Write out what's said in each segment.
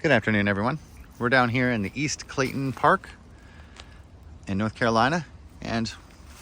Good afternoon, everyone. We're down here in the East Clayton Park in North Carolina, and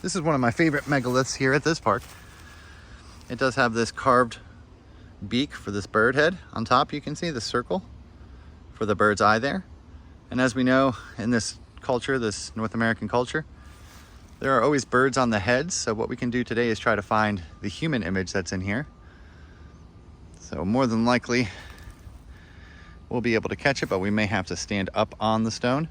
this is one of my favorite megaliths here at this park. It does have this carved beak for this bird head on top. You can see the circle for the bird's eye there. And as we know, in this culture, this North American culture, there are always birds on the heads. So what we can do today is try to find the human image that's in here. So more than likely, we'll be able to catch it, but we may have to stand up on the stone.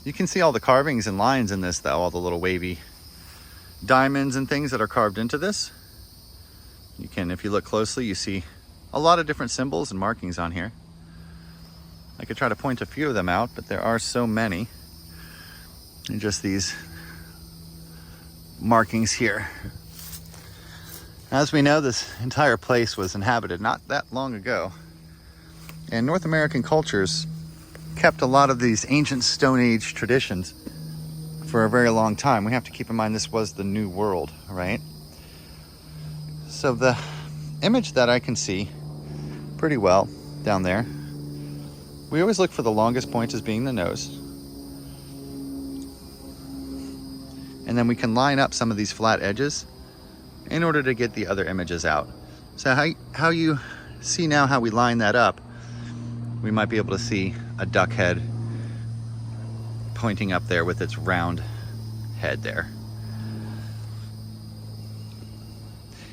You can see all the carvings and lines in this though, all the little wavy diamonds and things that are carved into this. You can, if you look closely, you see a lot of different symbols and markings on here. I could try to point a few of them out, but there are so many. And just these markings here. As we know, this entire place was inhabited not that long ago. And North American cultures kept a lot of these ancient Stone Age traditions for a very long time. We have to keep in mind this was the New World, right? So the image that I can see pretty well down there, we always look for the longest point as being the nose. And then we can line up some of these flat edges in order to get the other images out. So how you see now how we line that up, we might be able to see a duck head pointing up there with its round head there.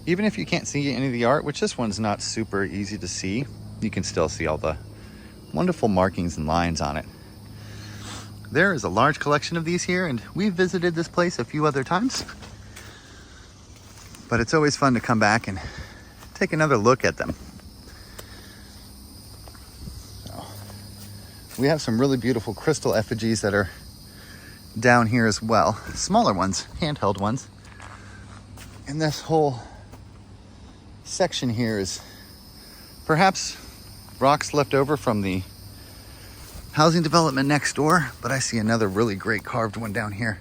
Even if you can't see any of the art, which this one's not super easy to see, you can still see all the wonderful markings and lines on it. There is a large collection of these here, and we've visited this place a few other times. But it's always fun to come back and take another look at them. We have some really beautiful crystal effigies that are down here as well. Smaller ones, handheld ones. And this whole section here is perhaps rocks left over from the housing development next door, but I see another really great carved one down here.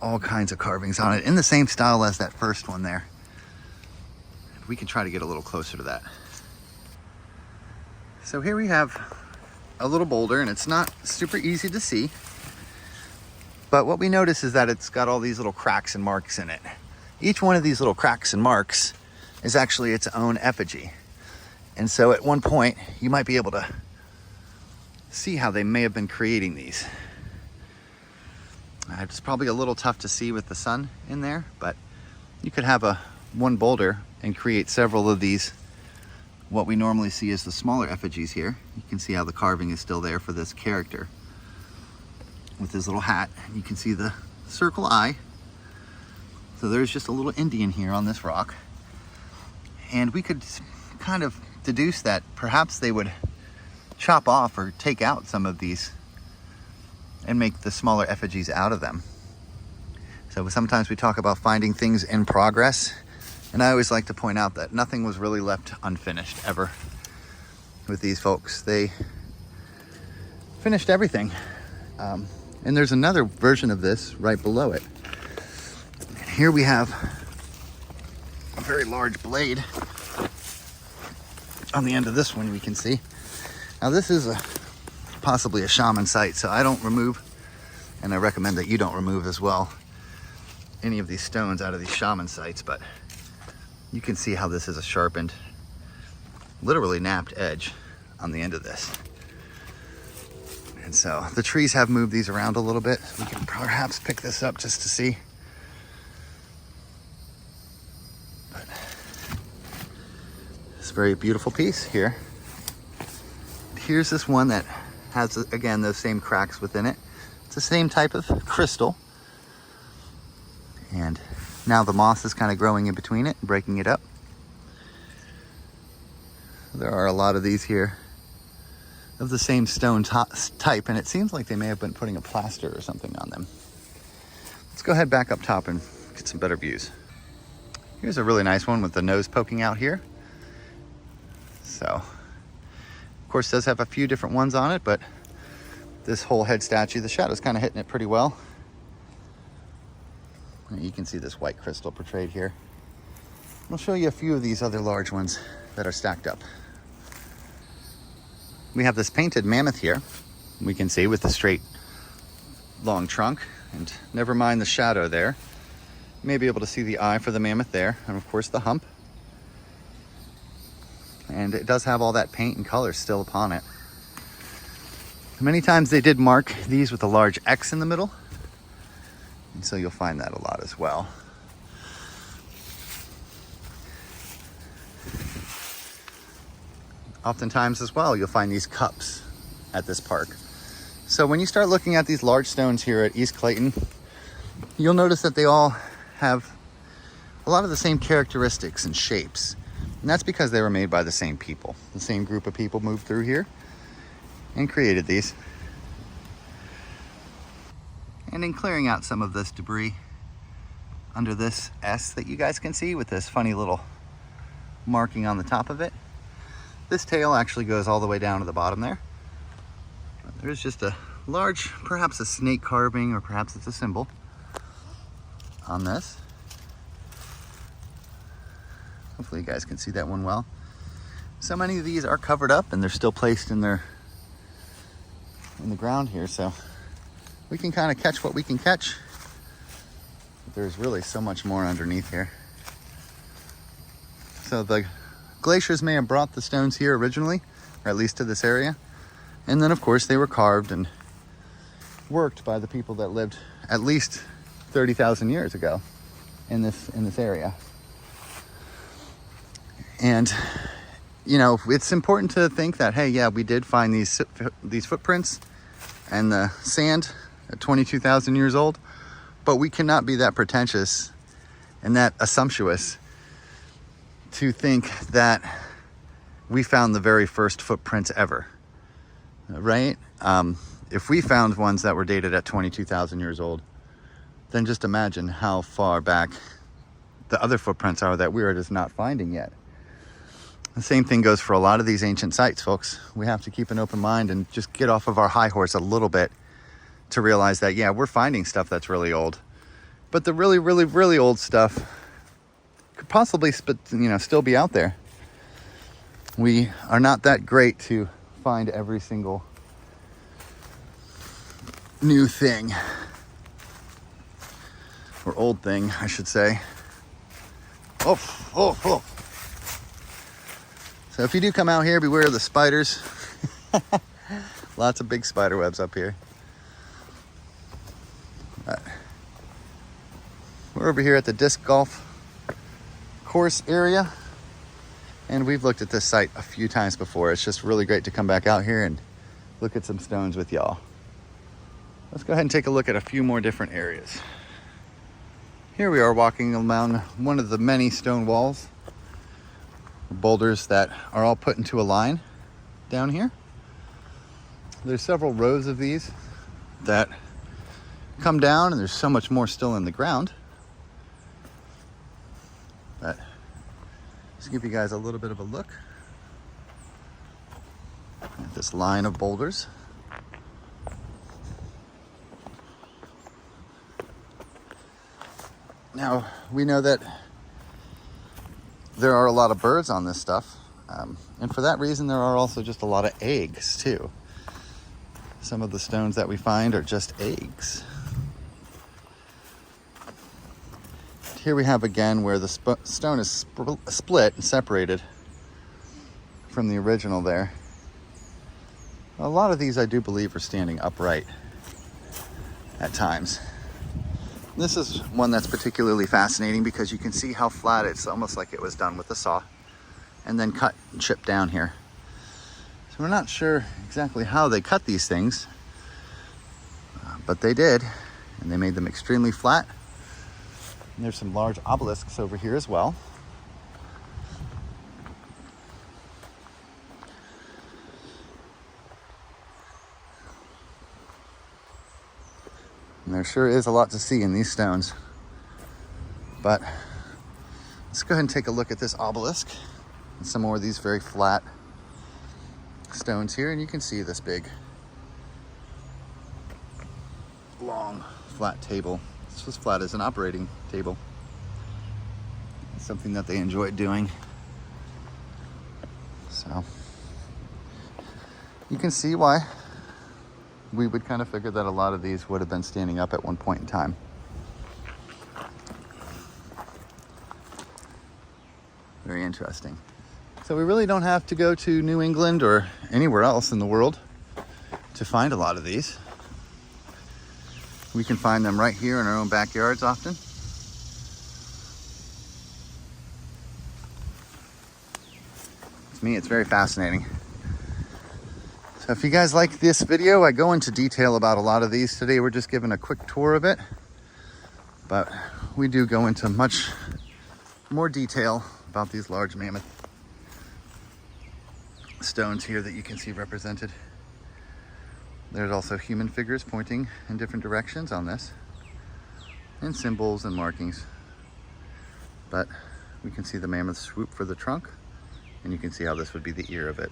All kinds of carvings on it in the same style as that first one there. We can try to get a little closer to that. So here we have a little boulder, and it's not super easy to see, but what we notice is that it's got all these little cracks and marks in it. Each one of these little cracks and marks is actually its own effigy. And so at one point you might be able to see how they may have been creating these. It's probably a little tough to see with the sun in there, but you could have one boulder and create several of these. What we normally see is the smaller effigies here. You can see how the carving is still there for this character with his little hat. You can see the circle eye. So there's just a little Indian here on this rock. And we could kind of deduce that perhaps they would chop off or take out some of these and make the smaller effigies out of them. So sometimes we talk about finding things in progress. And I always like to point out that nothing was really left unfinished ever with these folks. They finished everything. And there's another version of this right below it. And here we have a very large blade on the end of this one we can see. Now this is possibly a shaman site, so I don't remove, and I recommend that you don't remove as well, any of these stones out of these shaman sites, but you can see how this is a sharpened, literally napped edge on the end of this. And so the trees have moved these around a little bit. We can perhaps pick this up just to see. But it's a very beautiful piece here. Here's this one that has, again, those same cracks within it. It's the same type of crystal. And now the moss is kind of growing in between it, breaking it up. There are a lot of these here of the same stone type, and it seems like they may have been putting a plaster or something on them. Let's go ahead back up top and get some better views. Here's a really nice one with the nose poking out here. So, of course, does have a few different ones on it, but this whole head statue, the shadow's kind of hitting it pretty well. You can see this white crystal portrayed here. I'll show you a few of these other large ones that are stacked up. we have this painted mammoth here. We can see with the straight long trunk, and never mind the shadow there. You may be able to see the eye for the mammoth there, and of course the hump. And it does have all that paint and color still upon it. Many times they did mark these with a large X in the middle, and so you'll find that a lot as well. Oftentimes as well, you'll find these cups at this park. So when you start looking at these large stones here at East Clayton, you'll notice that they all have a lot of the same characteristics and shapes. And that's because they were made by the same people. The same group of people moved through here and created these. And in clearing out some of this debris under this S that you guys can see with this funny little marking on the top of it, this tail actually goes all the way down to the bottom there. There's just a large, perhaps a snake carving, or perhaps it's a symbol on this. Hopefully you guys can see that one well. So many of these are covered up and they're still placed in the ground here, so we can kind of catch what we can catch. But there's really so much more underneath here. So the glaciers may have brought the stones here originally, or at least to this area. And then of course they were carved and worked by the people that lived at least 30,000 years ago in this area. And you know, it's important to think that, hey, yeah, we did find these footprints and the sand at 22,000 years old, but we cannot be that pretentious and that assumptuous to think that we found the very first footprints ever, right? If we found ones that were dated at 22,000 years old, then just imagine how far back the other footprints are that we are just not finding yet. The same thing goes for a lot of these ancient sites, folks. We have to keep an open mind and just get off of our high horse a little bit to realize that, yeah, we're finding stuff that's really old, but the really, really, really old stuff could possibly, still be out there. We are not that great to find every single new thing, or old thing, I should say. Oh. So if you do come out here, beware of the spiders. Lots of big spider webs up here. We're over here at the disc golf course area, and we've looked at this site a few times before. It's just really great to come back out here and look at some stones with y'all. Let's go ahead and take a look at a few more different areas. Here we are walking along one of the many stone walls, boulders that are all put into a line down here. There's several rows of these that come down, and there's so much more still in the ground. But just give you guys a little bit of a look at this line of boulders. Now, we know that there are a lot of birds on this stuff, and for that reason there are also just a lot of eggs too. Some of the stones that we find are just eggs. Here we have again where the stone is split and separated from the original there. A lot of these I do believe are standing upright at times. This is one that's particularly fascinating because you can see how flat it's almost like it was done with a saw and then cut and chipped down here. So we're not sure exactly how they cut these things, but they did, and they made them extremely flat. And there's some large obelisks over here as well. And there sure is a lot to see in these stones. But let's go ahead and take a look at this obelisk and some more of these very flat stones here. And you can see this big, long, flat table. It's as flat as an operating table. It's something that they enjoyed doing. So You can see why we would kind of figure that a lot of these would have been standing up at one point in time. Very interesting. So we really don't have to go to New England or anywhere else in the world to find a lot of these. We can find them right here in our own backyards often. To me, it's very fascinating. So if you guys like this video, I go into detail about a lot of these. Today we're just giving a quick tour of it, but we do go into much more detail about these large mammoth stones here that you can see represented. There's also human figures pointing in different directions on this, and symbols and markings. But we can see the mammoth swoop for the trunk, and you can see how this would be the ear of it.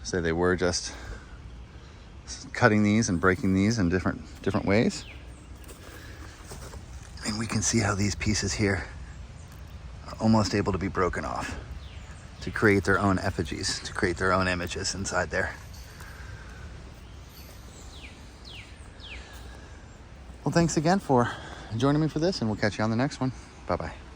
So they were just cutting these and breaking these in different ways. And we can see how these pieces here are almost able to be broken off to create their own effigies, to create their own images inside there. Well, thanks again for joining me for this, and we'll catch you on the next one. Bye-bye.